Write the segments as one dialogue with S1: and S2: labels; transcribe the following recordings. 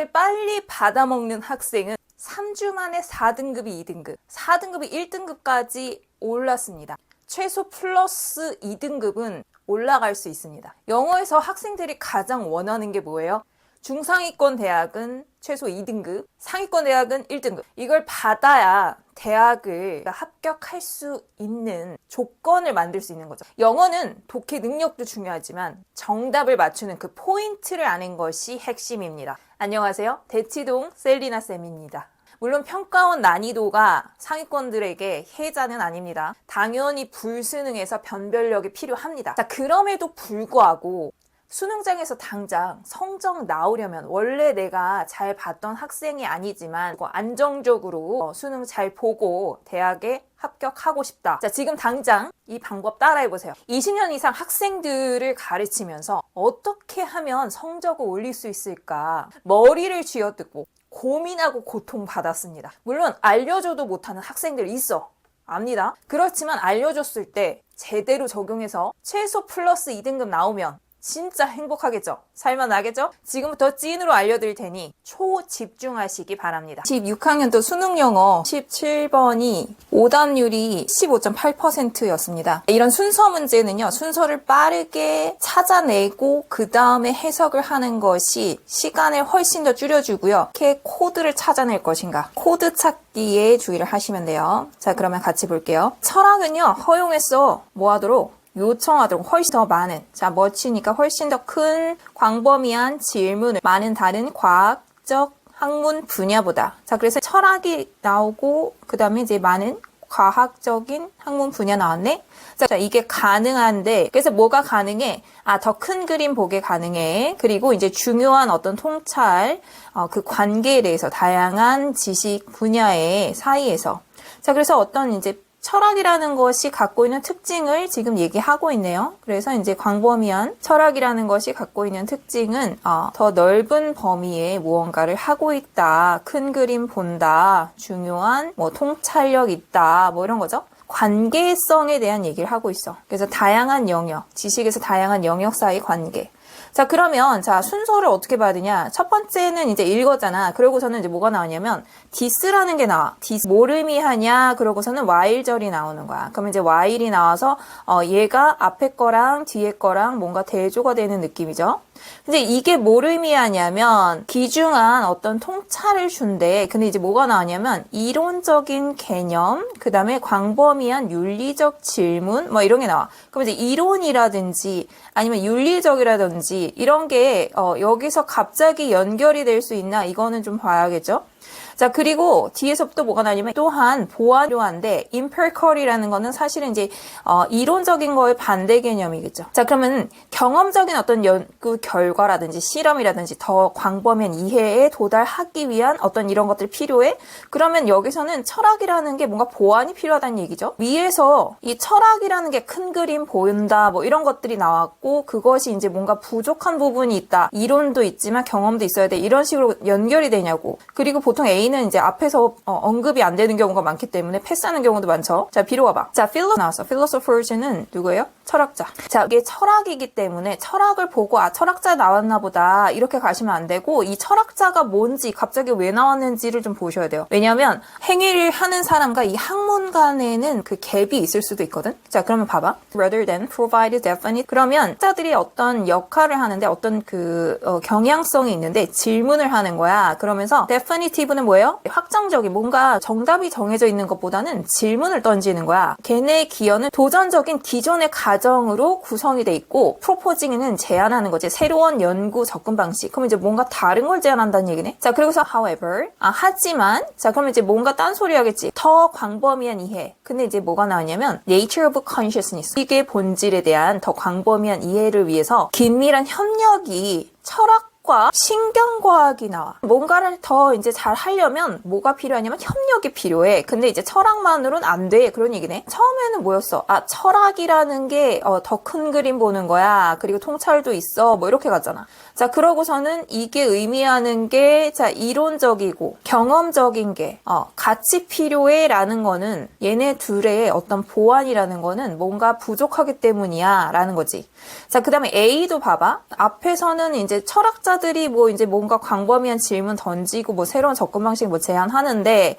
S1: 빨리 받아먹는 학생은 3주 만에 4등급이 2등급, 4등급이 1등급까지 올랐습니다. 최소 플러스 2등급은 올라갈 수 있습니다. 영어에서 학생들이 가장 원하는 게 뭐예요? 중상위권 대학은 최소 2등급, 상위권 대학은 1등급. 이걸 받아야 대학을 합격할 수 있는 조건을 만들 수 있는 거죠. 영어는 독해 능력도 중요하지만 정답을 맞추는 그 포인트를 아는 것이 핵심입니다. 안녕하세요. 대치동 셀리나 쌤입니다. 물론 평가원 난이도가 상위권들에게 혜자는 아닙니다. 당연히 불수능에서 변별력이 필요합니다. 자, 그럼에도 불구하고 수능장에서 당장 성적 나오려면 원래 내가 잘 봤던 학생이 아니지만 안정적으로 수능 잘 보고 대학에 합격하고 싶다. 자, 지금 당장 이 방법 따라해보세요. 20년 이상 학생들을 가르치면서 어떻게 하면 성적을 올릴 수 있을까? 머리를 쥐어뜯고 고민하고 고통받았습니다. 물론 알려줘도 못하는 학생들 있어. 압니다. 그렇지만 알려줬을 때 제대로 적용해서 최소 플러스 2등급 나오면 진짜 행복하겠죠? 살만나겠죠? 지금부터 찐으로 알려드릴 테니 초집중하시기 바랍니다. 16학년도 수능영어 17번이 오답률이 15.8%였습니다. 이런 순서 문제는요, 순서를 빠르게 찾아내고 그 다음에 해석을 하는 것이 시간을 훨씬 더 줄여주고요. 어떻게 코드를 찾아낼 것인가, 코드 찾기에 주의를 하시면 돼요. 자, 그러면 같이 볼게요. 철학은요, 허용해서 뭐 하도록? 요청하도록 훨씬 더 많은, 자, much니까 훨씬 더 큰 광범위한 질문을 많은 다른 과학적 학문 분야보다. 자, 그래서 철학이 나오고 그 다음에 이제 많은 과학적인 학문 분야 나왔네. 자, 이게 가능한데, 그래서 뭐가 가능해? 더 큰 그림 보게 가능해. 그리고 이제 중요한 어떤 통찰, 그 관계에 대해서 다양한 지식 분야의 사이에서. 자, 그래서 어떤 이제 철학이라는 것이 갖고 있는 특징을 지금 얘기하고 있네요. 그래서 이제 광범위한 철학이라는 것이 갖고 있는 특징은 더 넓은 범위에 무언가를 하고 있다, 큰 그림 본다, 중요한 뭐 통찰력 있다, 뭐 이런 거죠. 관계성에 대한 얘기를 하고 있어. 그래서 다양한 영역, 지식에서 다양한 영역 사이 관계. 자, 그러면, 자, 순서를 어떻게 봐야 되냐? 첫 번째는 이제 읽었잖아. 그러고서는 이제 뭐가 나오냐면, this라는 게 나와. this 뭘 의미하냐? 그러고서는 while절이 나오는 거야. 그러면 이제 while이 나와서, 얘가 앞에 거랑 뒤에 거랑 뭔가 대조가 되는 느낌이죠. 근데 이게 뭘 의미하냐면, 귀중한 어떤 통찰을 준대. 근데 이제 뭐가 나오냐면, 이론적인 개념, 그 다음에 광범위한 윤리적 질문, 뭐 이런 게 나와. 그럼 이제 이론이라든지, 아니면 윤리적이라든지, 이런 게, 여기서 갑자기 연결이 될 수 있나? 이거는 좀 봐야겠죠? 자, 그리고 뒤에서 또 뭐가 나냐면 또한 보완이 필요한데 empirical이라는 거는 사실은 이제 이론적인 거의 반대 개념이겠죠. 자, 그러면 경험적인 어떤 연구 결과라든지 실험이라든지 더 광범위한 이해에 도달하기 위한 어떤 이런 것들이 필요해? 그러면 여기서는 철학이라는 게 뭔가 보완이 필요하다는 얘기죠. 위에서 이 철학이라는 게 큰 그림 보인다 뭐 이런 것들이 나왔고 그것이 이제 뭔가 부족한 부분이 있다. 이론도 있지만 경험도 있어야 돼. 이런 식으로 연결이 되냐고. 그리고 보통 A는 이제 앞에서 언급이 안 되는 경우가 많기 때문에 패스하는 경우도 많죠. 자, B로 가봐. 자, 나왔어. Philosophers는 누구예요? 철학자. 자, 이게 철학이기 때문에 철학을 보고 철학자 나왔나 보다 이렇게 가시면 안 되고 이 철학자가 뭔지 갑자기 왜 나왔는지를 좀 보셔야 돼요. 왜냐하면 행위를 하는 사람과 이 학문 간에는 그 갭이 있을 수도 있거든. 자, 그러면 봐봐. Rather than provide definite. 그러면 학자들이 어떤 역할을 하는데 어떤 경향성이 있는데 질문을 하는 거야. 그러면서 definitive는 뭐예요? 확정적인 뭔가 정답이 정해져 있는 것보다는 질문을 던지는 거야. 걔네의 기여는 도전적인 기존의 가정으로 구성이 돼 있고 proposing은 제안하는 거지. 새로운 연구 접근 방식. 그럼 이제 뭔가 다른 걸 제안한다는 얘기네. 자, 그리고서 however 하지만 자, 그러면 이제 뭔가 딴소리 하겠지. 더 광범위한 이해. 근데 이제 뭐가 나오냐면 nature of consciousness. 이게 본질에 대한 더 광범위한 이해를 위해서 긴밀한 협력이 철학과 신경과학이 나와. 뭔가를 더 이제 잘 하려면 뭐가 필요하냐면 협력이 필요해. 근데 이제 철학만으로는 안 돼. 그런 얘기네. 처음에는 뭐였어? 철학이라는 게 더 큰 그림 보는 거야. 그리고 통찰도 있어. 뭐 이렇게 갔잖아. 자, 그러고서는 이게 의미하는 게 자, 이론적이고 경험적인 게 같이 필요해 라는 거는 얘네 둘의 어떤 보완이라는 거는 뭔가 부족하기 때문이야 라는 거지. 자, 그 다음에 A도 봐봐. 앞에서는 이제 철학자 교사들이 뭐 이제 뭔가 광범위한 질문 던지고 뭐 새로운 접근 방식 뭐 제안하는데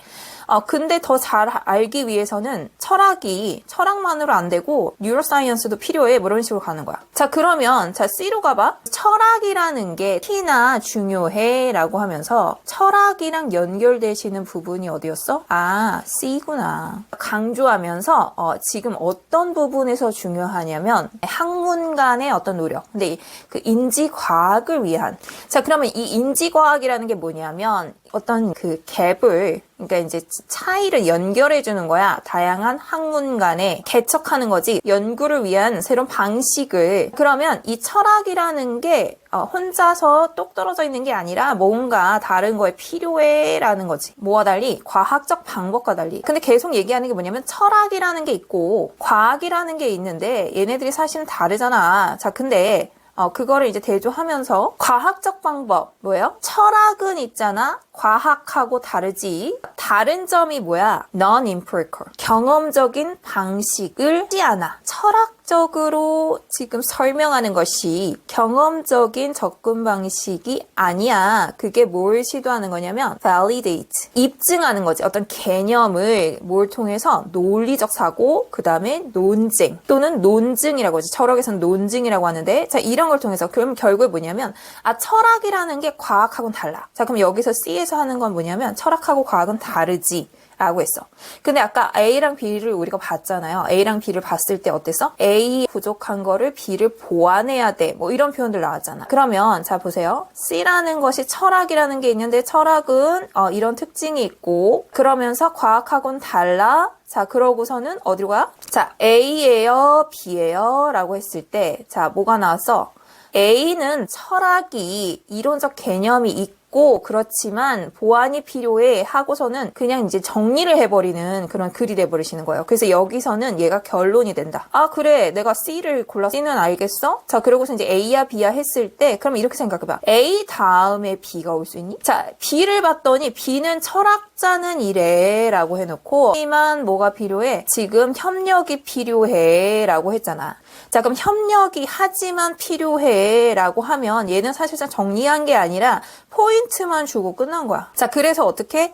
S1: 근데 더 잘 알기 위해서는 철학만으로 안 되고 뉴로사이언스도 필요해. 뭐 이런 식으로 가는 거야. 자, 그러면 자, C로 가봐. 철학이라는 게 특히나 중요해 라고 하면서 철학이랑 연결되시는 부분이 어디였어? 아, C구나. 강조하면서 지금 어떤 부분에서 중요하냐면 학문간의 어떤 노력. 근데 그 인지과학을 위한. 자, 그러면 이 인지과학이라는 게 뭐냐면 어떤 그 갭을, 그러니까 이제 차이를 연결해 주는 거야. 다양한 학문 간에 개척하는 거지. 연구를 위한 새로운 방식을. 그러면 이 철학이라는 게 혼자서 똑 떨어져 있는 게 아니라 뭔가 다른 거에 필요해라는 거지. 뭐와 달리? 과학적 방법과 달리. 근데 계속 얘기하는 게 뭐냐면 철학이라는 게 있고 과학이라는 게 있는데 얘네들이 사실은 다르잖아. 자, 근데 그거를 이제 대조하면서 과학적 방법, 뭐예요? 철학은 있잖아. 과학하고 다르지. 다른 점이 뭐야? non-empirical. 경험적인 방식을 하지 않아. 철학적으로 지금 설명하는 것이 경험적인 접근 방식이 아니야. 그게 뭘 시도하는 거냐면 validate. 입증하는 거지. 어떤 개념을 뭘 통해서 논리적 사고, 그 다음에 논쟁 또는 논증이라고 하지. 철학에서는 논증이라고 하는데 자, 이런 걸 통해서 그럼 결국에 뭐냐면 철학이라는 게 과학하고는 달라. 자, 그럼 여기서 C에서 하는 건 뭐냐면 철학하고 과학은 다르지 라고 했어. 근데 아까 A랑 B를 우리가 봤잖아요. A랑 B를 봤을 때 어땠어? A 부족한 거를 B를 보완해야 돼. 뭐 이런 표현들 나왔잖아. 그러면 자, 보세요. C라는 것이 철학이라는 게 있는데 철학은 이런 특징이 있고 그러면서 과학하고는 달라. 자, 그러고서는 어디로 가? 자, A예요, B예요 라고 했을 때 자, 뭐가 나왔어? A는 철학이 이론적 개념이 있고 그렇지만 보완이 필요해 하고서는 그냥 이제 정리를 해버리는 그런 글이 돼버리시는 거예요. 그래서 여기서는 얘가 결론이 된다. 아, 그래, 내가 C를 골랐어. C는 알겠어? 자, 그러고서 이제 A야 B야 했을 때 그럼 이렇게 생각해봐. A 다음에 B가 올 수 있니? 자, B를 봤더니 B는 철학자는 이래 라고 해놓고 A만 뭐가 필요해? 지금 협력이 필요해 라고 했잖아. 자, 그럼 협력이 하지만 필요해 라고 하면 얘는 사실상 정리한 게 아니라 포인트만 주고 끝난 거야. 자, 그래서 어떻게?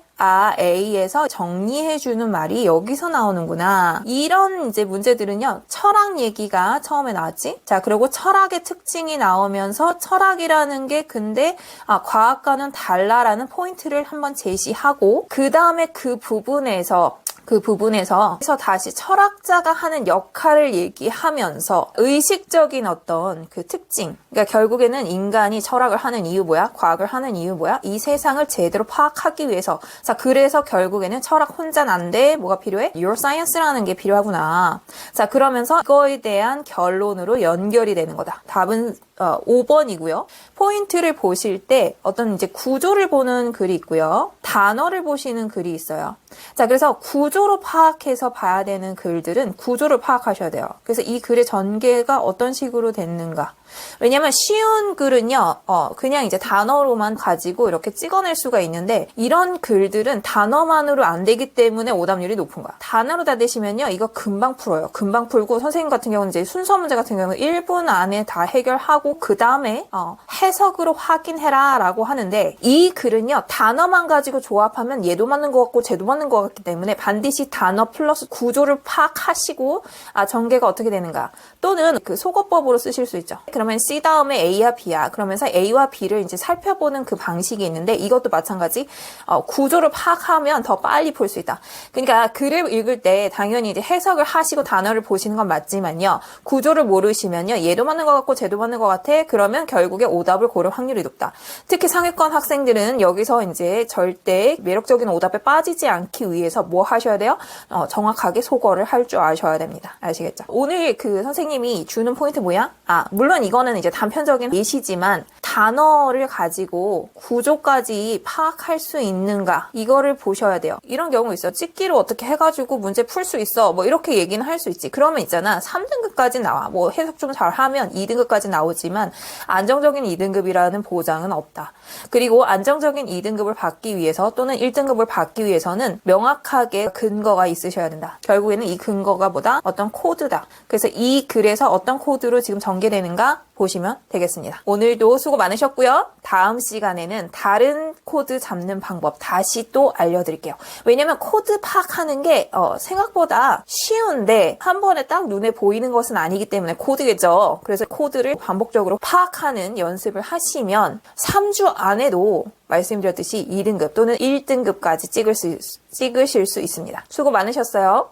S1: A에서 정리해주는 말이 여기서 나오는구나. 이런 이제 문제들은요, 철학 얘기가 처음에 나왔지? 자, 그리고 철학의 특징이 나오면서 철학이라는 게 근데, 과학과는 달라라는 포인트를 한번 제시하고, 그 다음에 그 부분에서 다시 철학자가 하는 역할을 얘기하면서 의식적인 어떤 그 특징, 그러니까 결국에는 인간이 철학을 하는 이유 뭐야? 과학을 하는 이유 뭐야? 이 세상을 제대로 파악하기 위해서. 자, 그래서 결국에는 철학 혼자는 안 돼. 뭐가 필요해? Neuroscience라는 게 필요하구나. 자, 그러면서 이거에 대한 결론으로 연결이 되는 거다. 답은 5번이고요. 포인트를 보실 때 어떤 이제 구조를 보는 글이 있고요. 단어를 보시는 글이 있어요. 자, 그래서 구조로 파악해서 봐야 되는 글들은 구조를 파악하셔야 돼요. 그래서 이 글의 전개가 어떤 식으로 됐는가. 왜냐면 쉬운 글은요, 그냥 이제 단어로만 가지고 이렇게 찍어낼 수가 있는데 이런 글들은 단어만으로 안 되기 때문에 오답률이 높은 거야. 단어로 다 되시면요, 이거 금방 풀어요. 금방 풀고 선생님 같은 경우는 이제 순서 문제 같은 경우는 1분 안에 다 해결하고 그 다음에 해석으로 확인해라 라고 하는데 이 글은요, 단어만 가지고 조합하면 얘도 맞는 것 같고 쟤도 맞는 것 같기 때문에 반드시 단어 플러스 구조를 파악하시고 전개가 어떻게 되는가 또는 그 속어법으로 쓰실 수 있죠. 그러면 C 다음에 A야 B야. 그러면서 A와 B를 이제 살펴보는 그 방식이 있는데 이것도 마찬가지 구조를 파악하면 더 빨리 풀 수 있다. 그러니까 글을 읽을 때 당연히 이제 해석을 하시고 단어를 보시는 건 맞지만요. 구조를 모르시면요. 얘도 맞는 것 같고 쟤도 맞는 것 같아. 그러면 결국에 오답을 고를 확률이 높다. 특히 상위권 학생들은 여기서 이제 절대 매력적인 오답에 빠지지 않기 위해서 뭐 하셔야 돼요? 정확하게 속어를 할 줄 아셔야 됩니다. 아시겠죠? 오늘 그 선생님이 주는 포인트 뭐야? 물론 이거는 이제 단편적인 예시지만 단어를 가지고 구조까지 파악할 수 있는가 이거를 보셔야 돼요. 이런 경우 있어요. 찍기로 어떻게 해가지고 문제 풀 수 있어 뭐 이렇게 얘기는 할 수 있지. 그러면 있잖아 3등급까지 나와. 뭐 해석 좀 잘하면 2등급까지 나오지만 안정적인 2등급이라는 보장은 없다. 그리고 안정적인 2등급을 받기 위해서 또는 1등급을 받기 위해서는 명확하게 근거가 있으셔야 된다. 결국에는 이 근거가 뭐다? 어떤 코드다. 그래서 이 글에서 어떤 코드로 지금 전개되는가? 보시면 되겠습니다. 오늘도 수고 많으셨고요. 다음 시간에는 다른 코드 잡는 방법 다시 또 알려드릴게요. 왜냐면 코드 파악하는 게 생각보다 쉬운데 한 번에 딱 눈에 보이는 것은 아니기 때문에 코드겠죠. 그래서 코드를 반복적으로 파악하는 연습을 하시면 3주 안에도 말씀드렸듯이 2등급 또는 1등급까지 찍으실 수 있습니다. 수고 많으셨어요.